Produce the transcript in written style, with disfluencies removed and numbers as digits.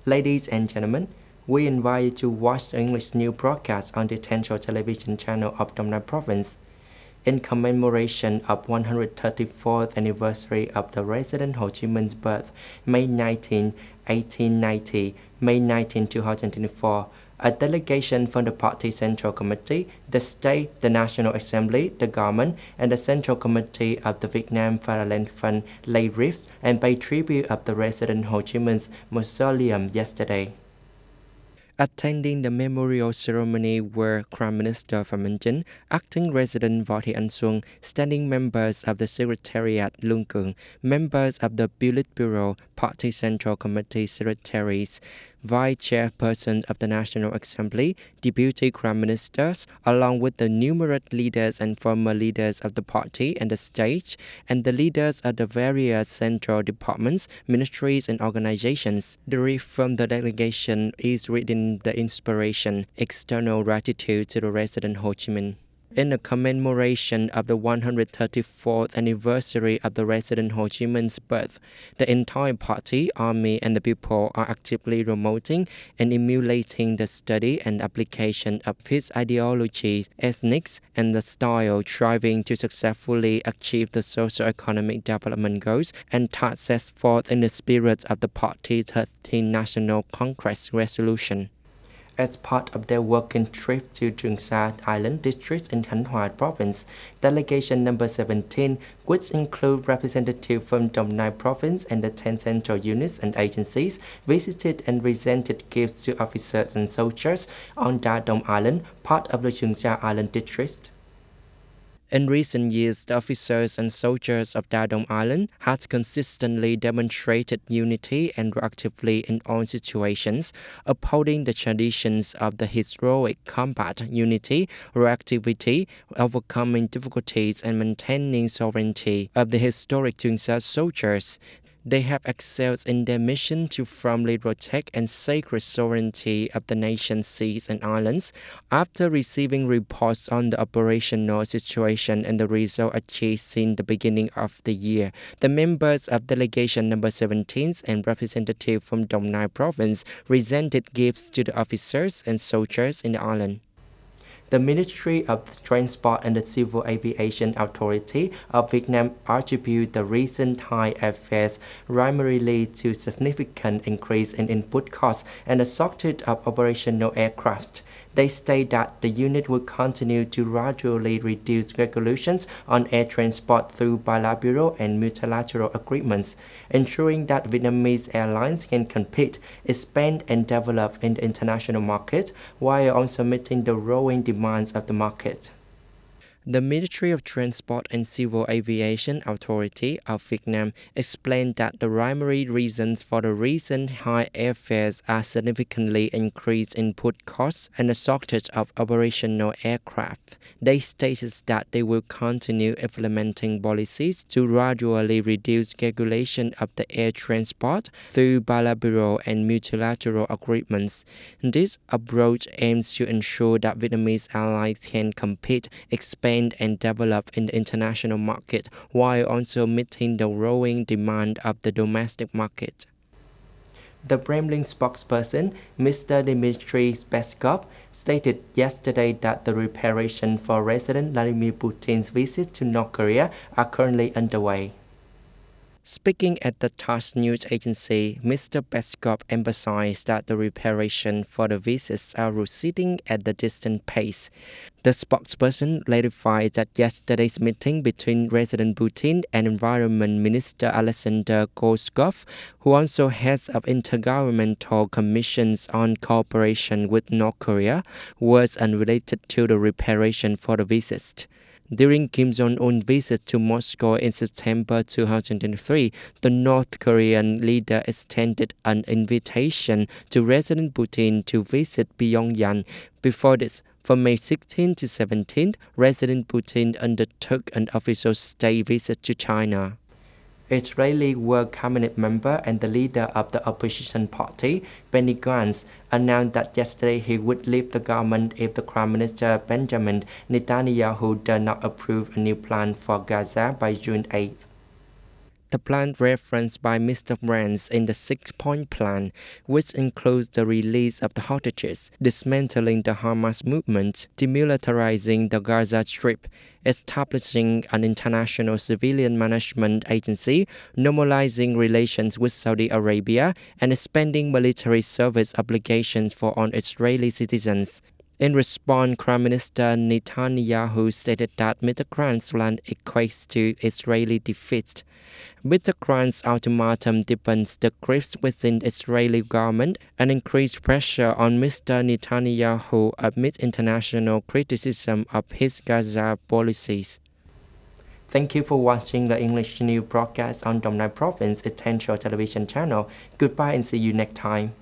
Ladies and gentlemen, we invite you to watch the English news broadcast on the central television channel of Dong Nai Province. In commemoration of 134th anniversary of the President Ho Chi Minh's birth, May 19, 1890, May 19, 2024, a delegation from the Party Central Committee, the State, the National Assembly, the Government, and the Central Committee of the Vietnam Fatherland Fund laid wreaths and paid tribute of the President Ho Chi Minh's mausoleum yesterday. Attending the memorial ceremony were Prime Minister Phạm Minh Chính, Acting President Võ Thị Ánh Xuân, standing members of the Secretariat Lương Cường, members of the Politburo, Party Central Committee Secretaries, Vice Chairperson of the National Assembly, Deputy Prime Ministers, along with the numerous leaders and former leaders of the party and the state, and the leaders of the various central departments, ministries, and organizations. The wreath from the delegation is reading the inspiration, external gratitude to the President Ho Chi Minh. In a commemoration of the 134th anniversary of the President Ho Chi Minh's birth, the entire party, army, and the people are actively promoting and emulating the study and application of his ideologies, ethnics, and the style, striving to successfully achieve the socio-economic development goals and tasks set forth in the spirit of the party's 13th National Congress resolution. As part of their working trip to Trường Sa Island district in Khánh Hòa province, delegation number 17, which include representatives from Dong Nai province and the 10 central units and agencies, visited and presented gifts to officers and soldiers on Da Dong Island, part of the Trường Sa Island district. In recent years, the officers and soldiers of Da Dong Island had consistently demonstrated unity and were actively in all situations, upholding the traditions of the heroic combat, unity, reactivity, overcoming difficulties, and maintaining sovereignty of the historic Trường Sa soldiers. They have excelled in their mission to firmly protect and sacred sovereignty of the nation's seas and islands. After receiving reports on the operational situation and the result achieved since the beginning of the year, the members of delegation number 17 and representatives from Dong Nai province presented gifts to the officers and soldiers in the island. The Ministry of Transport and the Civil Aviation Authority of Vietnam attribute the recent high airfares primarily to significant increase in input costs and a shortage of operational aircraft. They state that the unit will continue to gradually reduce regulations on air transport through bilateral and multilateral agreements, ensuring that Vietnamese airlines can compete, expand, and develop in the international market while also meeting the growing demands of the market. The Ministry of Transport and Civil Aviation Authority of Vietnam explained that the primary reasons for the recent high airfares are significantly increased input costs and a shortage of operational aircraft. They stated that they will continue implementing policies to gradually reduce regulation of the air transport through bilateral and multilateral agreements. This approach aims to ensure that Vietnamese airlines can compete, expand, and develop in the international market while also meeting the growing demand of the domestic market. The Kremlin spokesperson, Mr. Dmitry Peskov, stated yesterday that the preparations for President Vladimir Putin's visit to North Korea are currently underway. Speaking at the TASS news agency, Mr. Peskov emphasized that the preparations for the visits are proceeding at a distant pace. The spokesperson clarified that yesterday's meeting between President Putin and Environment Minister Alexander Gorshkov, who also heads of Intergovernmental Commissions on Cooperation with North Korea, was unrelated to the preparation for the visit. During Kim Jong-un's visit to Moscow in September 2003, the North Korean leader extended an invitation to President Putin to visit Pyongyang. Before this, from May 16 to 17, President Putin undertook an official state visit to China. Israeli World Cabinet member and the leader of the opposition party, Benny Gantz, announced that yesterday he would leave the government if the Prime Minister Benjamin Netanyahu does not approve a new plan for Gaza by June 8. The plan referenced by Mr. Brands in the six-point plan, which includes the release of the hostages, dismantling the Hamas movement, demilitarizing the Gaza Strip, establishing an international civilian management agency, normalizing relations with Saudi Arabia, and expanding military service obligations for all Israeli citizens. In response, Prime Minister Netanyahu stated that Mr. Kran's plan equates to Israeli defeat. Mr. Kran's ultimatum deepens the grips within the Israeli government and increased pressure on Mr. Netanyahu amid international criticism of his Gaza policies. Thank you for watching the English news broadcast on Dong Nai Province Essential Television Channel. Goodbye and see you next time.